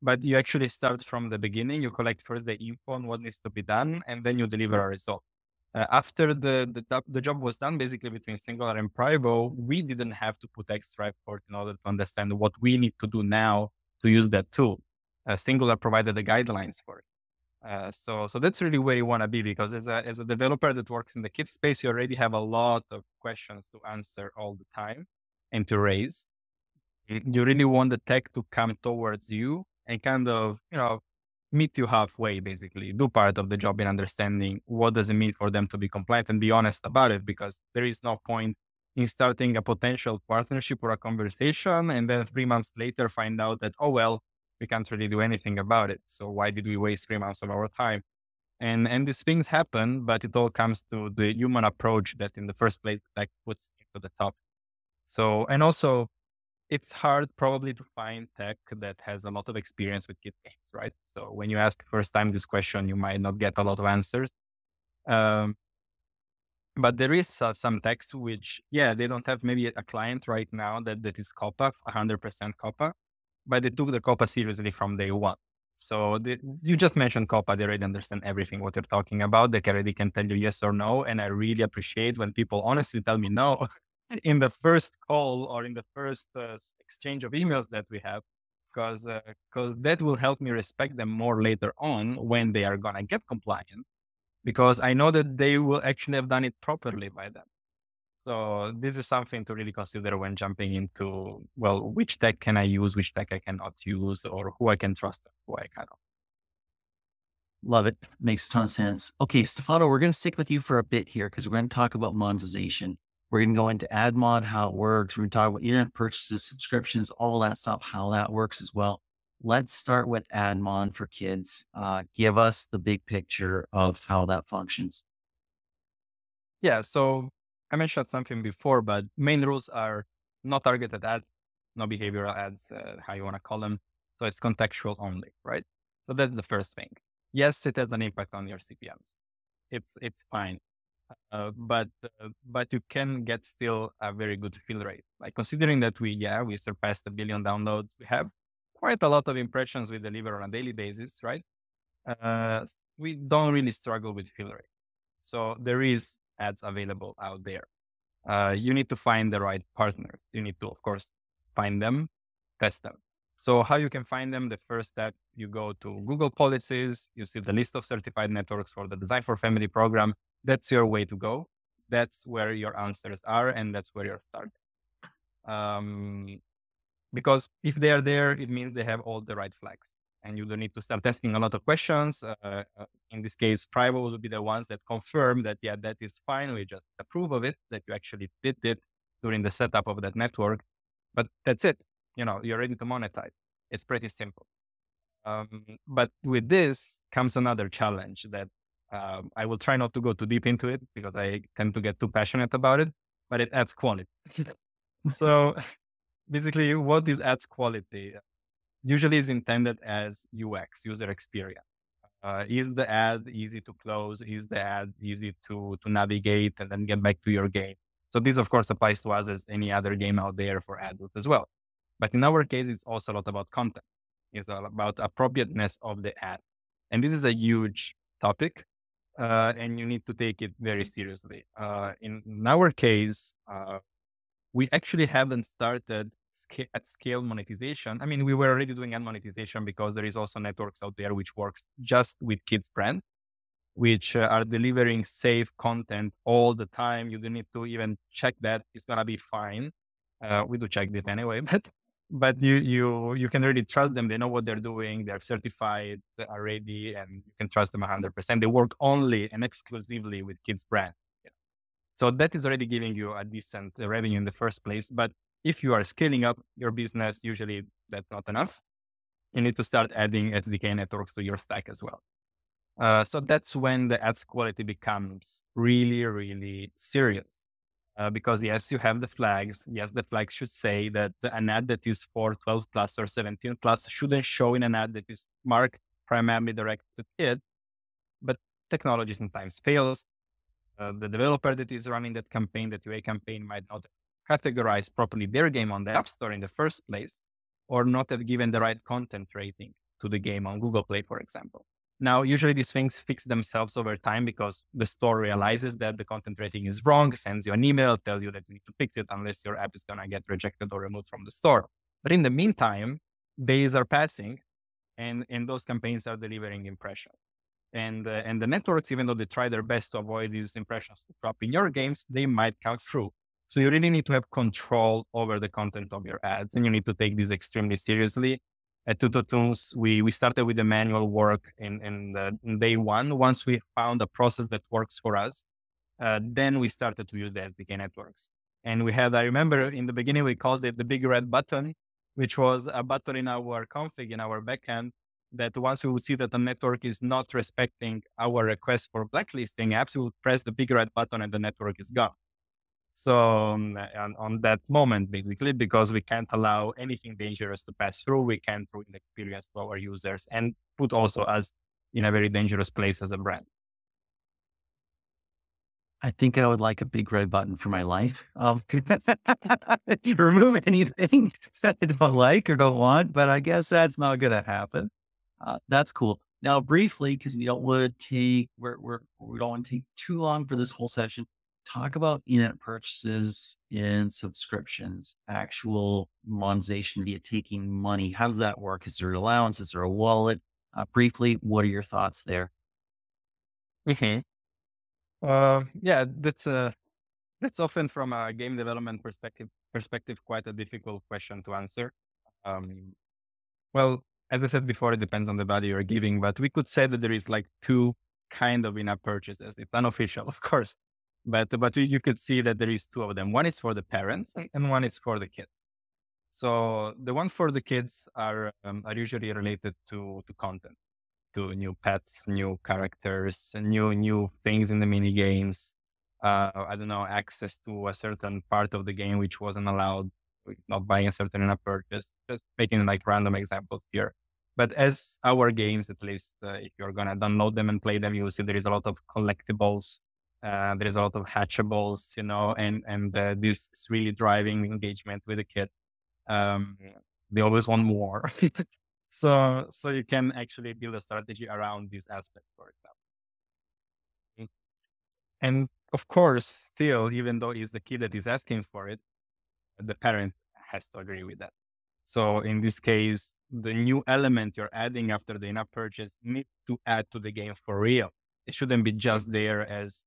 But you actually start from the beginning. You collect first the info on what needs to be done, and then you deliver a result. After the job was done, basically between Singular and Privo, we didn't have to put extra effort in order to understand what we need to do now to use that tool. Singular provided the guidelines for it. So that's really where you want to be, because as a developer that works in the kit space, you already have a lot of questions to answer all the time and to raise. You really want the tech to come towards you and kind of, meet you halfway, basically, do part of the job in understanding what does it mean for them to be compliant and be honest about it, because there is no point in starting a potential partnership or a conversation and then 3 months later find out that, oh, well, we can't really do anything about it. So why did we waste 3 months of our time? And these things happen, but it all comes to the human approach that in the first place, like, puts it to the top. So, and also, it's hard probably to find tech that has a lot of experience with kid games, right? So when you ask first time this question, you might not get a lot of answers. But there is some techs which, they don't have maybe a client right now that is COPPA, 100% COPPA, but they took the COPPA seriously from day one. So you just mentioned COPPA, they already understand everything what you're talking about. They already can tell you yes or no. And I really appreciate when people honestly tell me no in the first call or in the first exchange of emails that we have, because that will help me respect them more later on when they are going to get compliant, because I know that they will actually have done it properly by then. So this is something to really consider when jumping into, well, which tech can I use, which tech I cannot use, or who I can trust, who I cannot. Love it. Makes a ton of sense. Okay, Stefano, we're going to stick with you for a bit here because we're going to talk about monetization. We're going to go into AdMod, how it works. We're going to talk about in-app purchases, subscriptions, all that stuff, how that works as well. Let's start with AdMod for kids. Give us the big picture of how that functions. Yeah, so I mentioned something before, but main rules are no targeted ads, no behavioral ads, how you want to call them. So it's contextual only, right? So that's the first thing. Yes, it has an impact on your CPMs. It's fine. But you can get still a very good fill rate. Like considering that we surpassed 1 billion downloads, we have quite a lot of impressions we deliver on a daily basis, right? We don't really struggle with fill rate. So there is ads available out there. You need to find the right partners. You need to, of course, find them, test them. So how you can find them? The first step, you go to Google Policies, you see the list of certified networks for the Design for Family program. That's your way to go. That's where your answers are, and that's where you're starting. Because if they are there, it means they have all the right flags, and you don't need to start asking a lot of questions. In this case, Privo will be the ones that confirm that, that is fine. We just approve of it, that you actually did it during the setup of that network. But that's it. You're ready to monetize. It's pretty simple. But with this comes another challenge that I will try not to go too deep into it because I tend to get too passionate about it, but it adds quality. So basically, what is adds quality? Usually is intended as UX, user experience. Is the ad easy to close? Is the ad easy to navigate and then get back to your game? So this, of course, applies to us as any other game out there for adults as well. But in our case, it's also a lot about content. It's all about appropriateness of the ad. And this is a huge topic, and you need to take it very seriously. In our case, we actually haven't started at scale monetization. I mean, we were already doing ad monetization because there is also networks out there which works just with kids brand, which are delivering safe content all the time. You don't need to even check that; it's gonna be fine. We do check it anyway, but you can really trust them. They know what they're doing. They're certified. They are ready, and you can trust them 100%. They work only and exclusively with kids brand. So that is already giving you a decent revenue in the first place. But if you are scaling up your business, usually that's not enough. You need to start adding SDK networks to your stack as well. So that's when the ads quality becomes really, really serious. Because yes, you have the flags. Yes, the flags should say that an ad that is for 12 plus or 17 plus shouldn't show in an ad that is marked primarily directed to kids. But technology sometimes fails. The developer that is running that campaign, that UA campaign, might not categorize properly their game on the App Store in the first place, or not have given the right content rating to the game on Google Play, for example. Now, usually these things fix themselves over time because the store realizes that the content rating is wrong, sends you an email, tells you that you need to fix it unless your app is going to get rejected or removed from the store. But in the meantime, days are passing and those campaigns are delivering impressions. And the networks, even though they try their best to avoid these impressions to drop in your games, they might count through. So you really need to have control over the content of your ads, and you need to take this extremely seriously. At TutoTOONS, we started with the manual work in day one. Once we found a process that works for us, then we started to use the SDK networks. And we had, I remember in the beginning, we called it the big red button, which was a button in our config, in our backend, that once we would see that the network is not respecting our request for blacklisting apps, we would press the big red button and the network is gone. So on that moment, basically, because we can't allow anything dangerous to pass through, we can't ruin the experience to our users and put also us in a very dangerous place as a brand. I think I would like a big red button for my life. Remove anything that I don't like or don't want, but I guess that's not going to happen. That's cool. Now, briefly, because we don't want to take we don't want to take too long for this whole session. Talk about in-app purchases and subscriptions, actual monetization via taking money. How does that work? Is there an allowance? Is there a wallet? Briefly, what are your thoughts there? Yeah, that's often from a game development perspective quite a difficult question to answer. Well, as I said before, it depends on the value you're giving, but we could say that there is like two kind of in-app purchases. It's unofficial, of course, but you could see that there is two of them. One is for the parents and one is for the kids. So the one for the kids are usually related to content, to new pets, new characters, new things in the mini games. I don't know, access to a certain part of the game which wasn't allowed, not buying a certain in-app purchase. Just making like random examples here. But as our games, at least, if you're gonna download them and play them, you will see there is a lot of collectibles. There is a lot of hatchables, and this is really driving engagement with the kids. They always want more. So you can actually build a strategy around this aspect, for example. And of course, still, even though it's the kid that is asking for it, the parent has to agree with that. So in this case, the new element you're adding after the in-app purchase needs to add to the game for real. It shouldn't be just there as,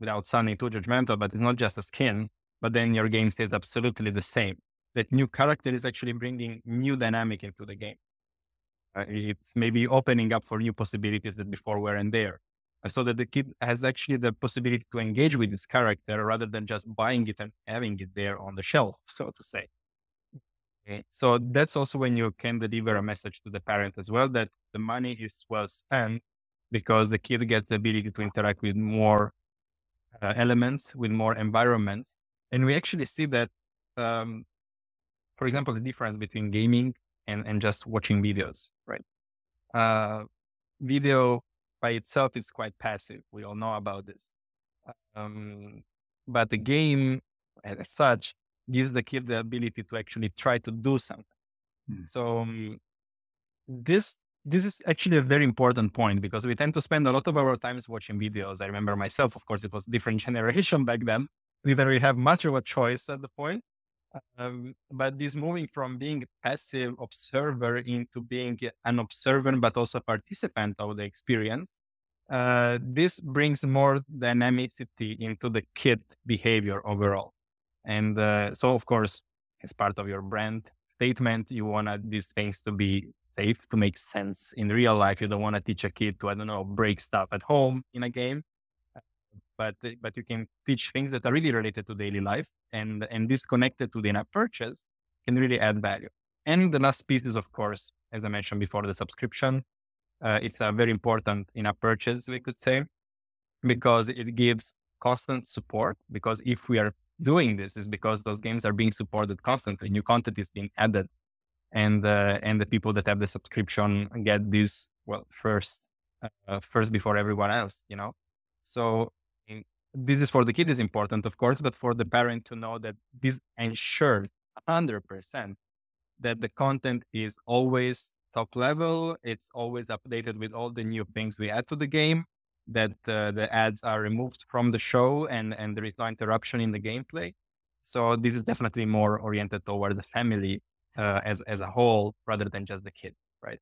without sounding too judgmental, but it's not just a skin, but then your game stays absolutely the same. That new character is actually bringing new dynamic into the game. It's maybe opening up for new possibilities that before weren't there. So that the kid has actually the possibility to engage with this character rather than just buying it and having it there on the shelf, so to say. Okay. So that's also when you can deliver a message to the parent as well, that the money is well spent because the kid gets the ability to interact with more elements, with more environments. And we actually see that, for example, the difference between gaming and just watching videos, right? video by itself is quite passive. We all know about this. But the game as such gives the kid the ability to actually try to do something. So this is actually a very important point, because we tend to spend a lot of our times watching videos. I remember myself, of course, it was different generation back then. We didn't really have much of a choice at the point. But this moving from being a passive observer into being an observer, but also a participant of the experience, this brings more dynamicity into the kid behavior overall. And so, of course, as part of your brand statement, you want these things to be safe, to make sense in real life. You don't want to teach a kid to, I don't know, break stuff at home in a game. But you can teach things that are really related to daily life, and this connected to the in-app purchase can really add value. And the last piece is, of course, as I mentioned before, the subscription. It's a very important in-app purchase, we could say, because it gives constant support. Because if we are doing this, is because those games are being supported constantly. New content is being added, and the people that have the subscription get this first before everyone else. So this is for the kid is important, of course, but for the parent to know that this ensures 100% that the content is always top level. It's always updated with all the new things we add to the game, that the ads are removed from the show, and there is no interruption in the gameplay. So this is definitely more oriented toward the family as a whole, rather than just the kid, right?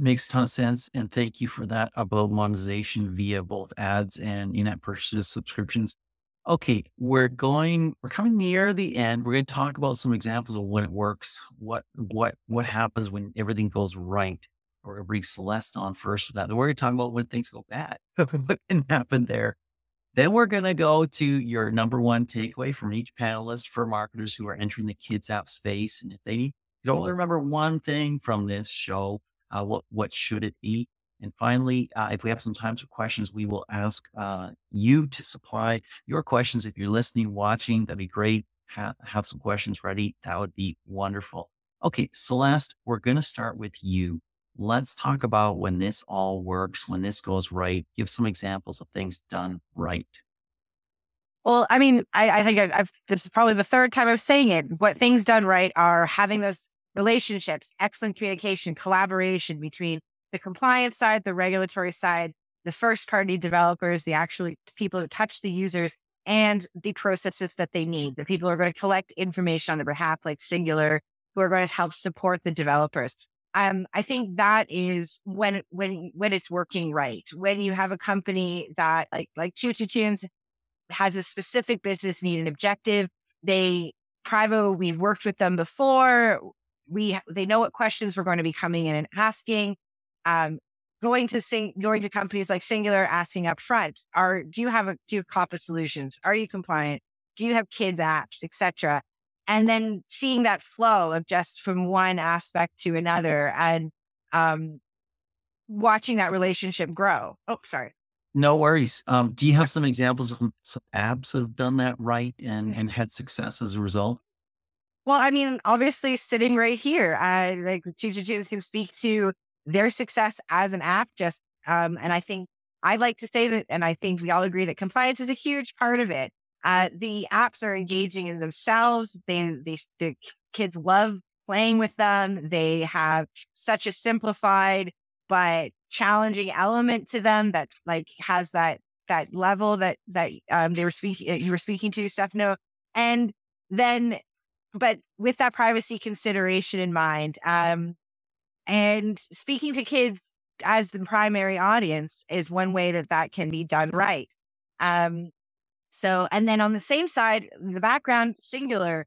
Makes a ton of sense. And thank you for that about monetization via both ads and in-app purchases, subscriptions. Okay, we're coming near the end. We're going to talk about some examples of when it works, what happens when everything goes right. Or we'll bring Celeste on first for that. Then we're going to talk about when things go bad. What can happen there? Then we're going to go to your number one takeaway from each panelist for marketers who are entering the kids app space. And if they don't remember one thing from this show, what should it be? And finally, if we have some time for questions, we will ask you to supply your questions. If you're listening, watching, that'd be great. Have some questions ready. That would be wonderful. Okay, Celeste, we're going to start with you. Let's talk about when this all works, when this goes right. Give some examples of things done right. Well, I mean, I think this is probably the third time I'm saying it. What things done right are having those relationships, excellent communication, collaboration between the compliance side, the regulatory side, the first party developers, the actual people who touch the users, and the processes that they need. The people who are going to collect information on their behalf, like Singular, who are going to help support the developers. I think that is when it's working right. When you have a company that like TutoTOONS has a specific business need and objective. Privo, we've worked with them before. They know what questions we're going to be coming in and asking. Going to companies like Singular, asking up front, do you have COPPA solutions? Are you compliant? Do you have kids apps, etc.? And then seeing that flow of just from one aspect to another, and watching that relationship grow. Oh, sorry. No worries. Do you have some examples of some apps that have done that right and had success as a result? Well, I mean, obviously sitting right here, like TutoTOONS can speak to their success as an app. And I think I like to say that, and I think we all agree that compliance is a huge part of it. The apps are engaging in themselves. The kids love playing with them. They have such a simplified but challenging element to them that has that level that you were speaking to, Stefano. And then, but with that privacy consideration in mind, and speaking to kids as the primary audience is one way that can be done right. So, and then on the same side, in the background, Singular,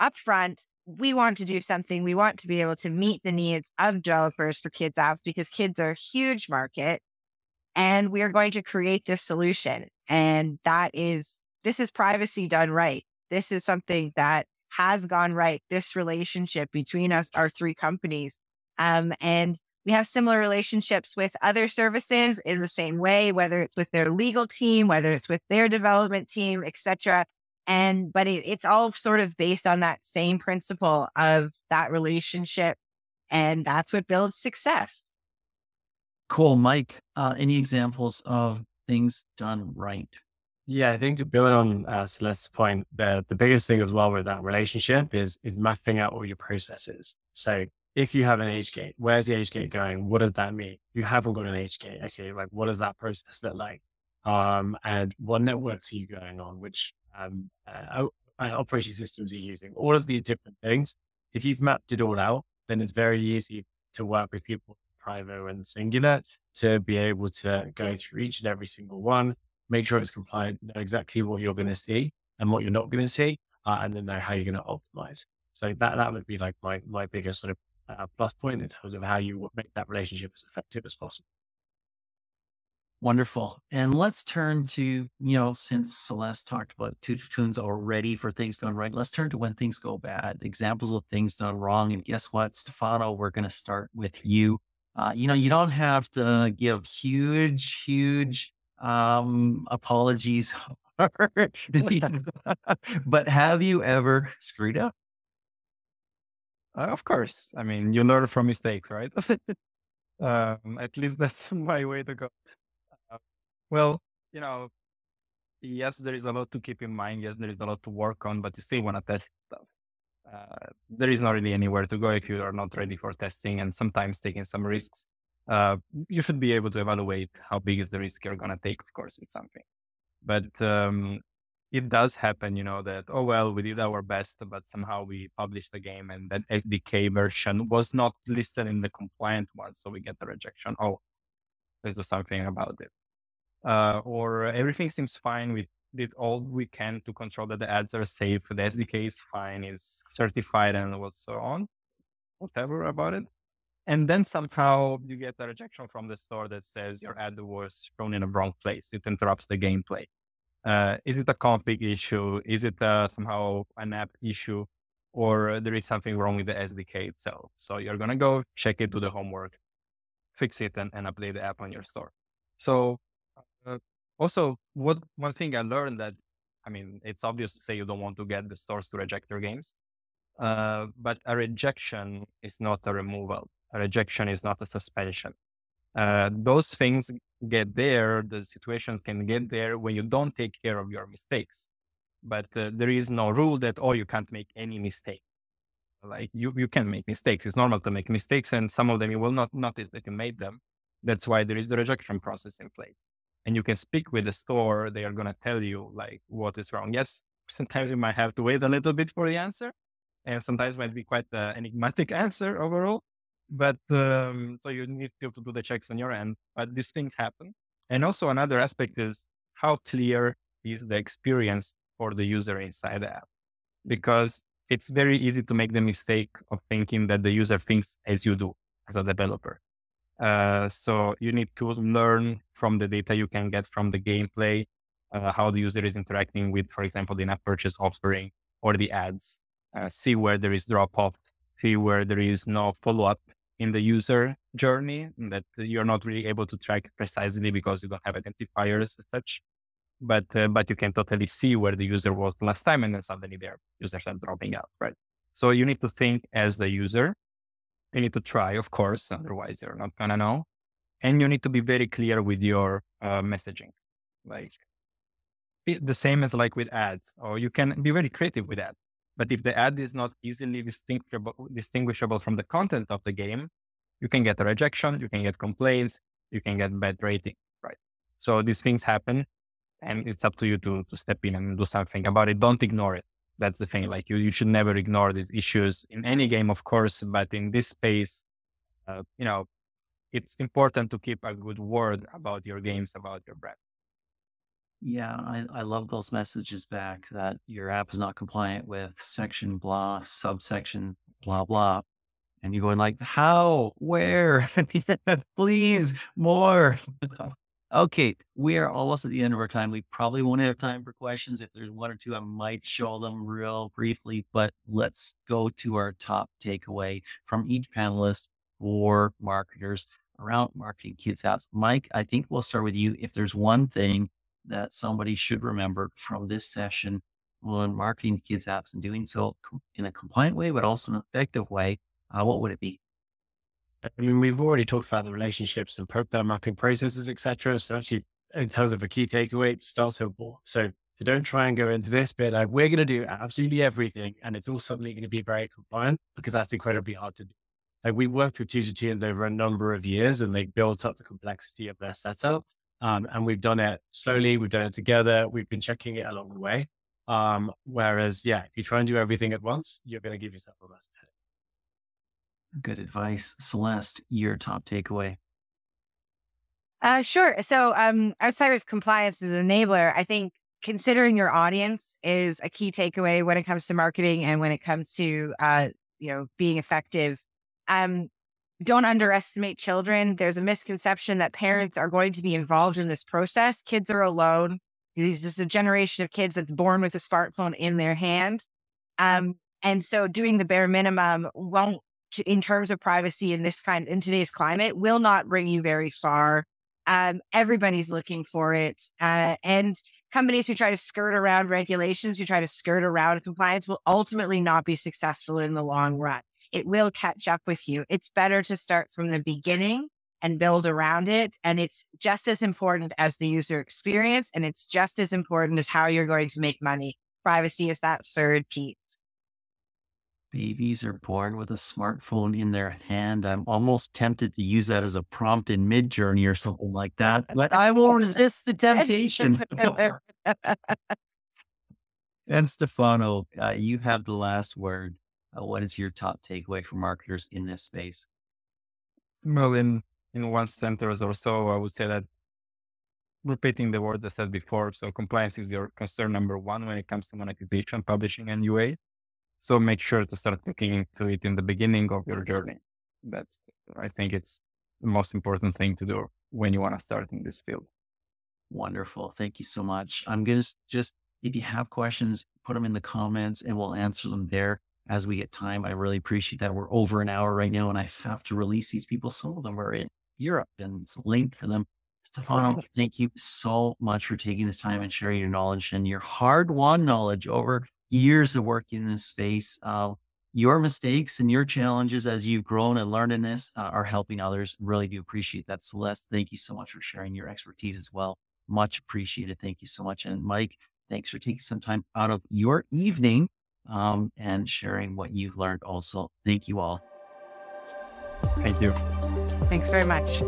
upfront, we want to do something. We want to be able to meet the needs of developers for kids apps, because kids are a huge market, and we are going to create this solution. And this is privacy done right. This is something that has gone right. This relationship between us, our three companies, and we have similar relationships with other services in the same way, whether it's with their legal team, whether it's with their development team, etc. But it's all sort of based on that same principle of that relationship. And that's what builds success. Cool. Mike, any examples of things done right? Yeah, I think to build on Celeste's point, the biggest thing as well with that relationship is mapping out all your processes. So if you have an age gate, where's the age gate going? What does that mean? You haven't got an age gate. Okay, like what does that process look like? And what networks are you going on? Which operating systems are you using? All of these different things. If you've mapped it all out, then it's very easy to work with people, Privo and Singular, to be able to go through each and every single one, make sure it's compliant, know exactly what you're going to see and what you're not going to see, and then know how you're going to optimize. So that would be like my biggest sort of plus point in terms of how you would make that relationship as effective as possible. Wonderful. And let's turn to, since Celeste talked about TutoTOONS already for things done right, let's turn to when things go bad, examples of things done wrong. And guess what, Stefano, we're going to start with you. You don't have to give huge apologies, but have you ever screwed up? Of course. I mean, you learn from mistakes, right? At least that's my way to go. Well, yes, there is a lot to keep in mind. Yes, there is a lot to work on, but you still want to test stuff. There is not really anywhere to go if you are not ready for testing and sometimes taking some risks. You should be able to evaluate how big is the risk you're going to take, of course, with something. But it does happen, that, oh, well, we did our best, but somehow we published the game and that SDK version was not listed in the compliant one. So we get the rejection. Oh, there's something about it. Or everything seems fine. We did all we can to control that the ads are safe. The SDK is fine, is certified and so on, whatever about it. And then somehow you get a rejection from the store that says your ad was shown in a wrong place. It interrupts the gameplay. Is it a config issue? Is it somehow an app issue? Or there is something wrong with the SDK itself? So you're going to go check it, do the homework, fix it, and update the app on your store. So also, one thing I learned that, I mean, it's obvious to say you don't want to get the stores to reject your games, but a rejection is not a removal. A rejection is not a suspension. Those things get there, the situation can get there when you don't take care of your mistakes. But there is no rule that, oh, you can't make any mistake. Like you can make mistakes. It's normal to make mistakes, and some of them you will not notice that you made them. That's why there is the rejection process in place. And you can speak with the store. They are going to tell you like what is wrong. Yes, sometimes you might have to wait a little bit for the answer, and sometimes might be quite an enigmatic answer overall. But so you need to do the checks on your end. But these things happen. And also another aspect is how clear is the experience for the user inside the app, because it's very easy to make the mistake of thinking that the user thinks as you do as a developer. So you need to learn from the data you can get from the gameplay, how the user is interacting with, for example, the in-app purchase offering or the ads, see where there is drop-off, see where there is no follow-up in the user journey that you're not really able to track precisely because you don't have identifiers as such. But you can totally see where the user was last time, and then suddenly their users are dropping out, right? So you need to think as the user. You need to try, of course, otherwise you're not gonna know. And you need to be very clear with your messaging. Like the same as like with ads, or you can be very creative with that. But if the ad is not easily distinguishable from the content of the game, you can get a rejection, you can get complaints, you can get bad rating, right? So these things happen. And it's up to you to step in and do something about it. Don't ignore it. That's the thing. Like you should never ignore these issues in any game, of course, but in this space, it's important to keep a good word about your games, about your brand. Yeah, I love those messages back that your app is not compliant with section blah, subsection blah, blah. And you're going like, how, where, please, more. Okay, we are almost at the end of our time. We probably won't have time for questions. If there's one or two, I might show them real briefly, but let's go to our top takeaway from each panelist for marketers around marketing kids' apps. Mike, I think we'll start with you. If there's one thing that somebody should remember from this session on marketing kids' apps and doing so in a compliant way, but also an effective way, what would it be? I mean, we've already talked about the relationships and mapping processes, etc. So actually, in terms of a key takeaway, start simple. So don't try and go into this bit like we're going to do absolutely everything, and it's all suddenly going to be very compliant, because that's incredibly hard to do. Like, we worked with TutoTOONS over a number of years, and they built up the complexity of their setup. And we've done it slowly. We've done it together. We've been checking it along the way. Whereas, if you try and do everything at once, you're going to give yourself a massive headache. Good advice. Celeste, your top takeaway. Sure. So outside of compliance as an enabler, I think considering your audience is a key takeaway when it comes to marketing and when it comes to being effective. Don't underestimate children. There's a misconception that parents are going to be involved in this process. Kids are alone. There's just a generation of kids that's born with a smartphone in their hand. And so doing the bare minimum won't, in terms of privacy in today's climate, will not bring you very far. Everybody's looking for it. And companies who try to skirt around regulations, who try to skirt around compliance, will ultimately not be successful in the long run. It will catch up with you. It's better to start from the beginning and build around it. And it's just as important as the user experience. And it's just as important as how you're going to make money. Privacy is that third piece. Babies are born with a smartphone in their hand. I'm almost tempted to use that as a prompt in Midjourney or something like that, but I will resist the temptation. And Stefano, you have the last word. What is your top takeaway for marketers in this space? Well, in one sentence or so, I would say that, repeating the word I said before, so compliance is your concern number one when it comes to monetization, publishing, and UA. So make sure to start looking into it in the beginning of your journey. I think it's the most important thing to do when you want to start in this field. Wonderful. Thank you so much. I'm going to just, if you have questions, put them in the comments and we'll answer them there as we get time. I really appreciate that. We're over an hour right now and I have to release these people. Some of them are in Europe and it's late for them. Stefano, thank you so much for taking this time and sharing your knowledge and your hard-won knowledge over years of working in this space. Your mistakes and your challenges as you've grown and learned in this are helping others. Really do appreciate that. Celeste, thank you so much for sharing your expertise as well. Much appreciated. Thank you so much. And Mike, thanks for taking some time out of your evening and sharing what you've learned also. Thank you all. Thank you. Thanks very much.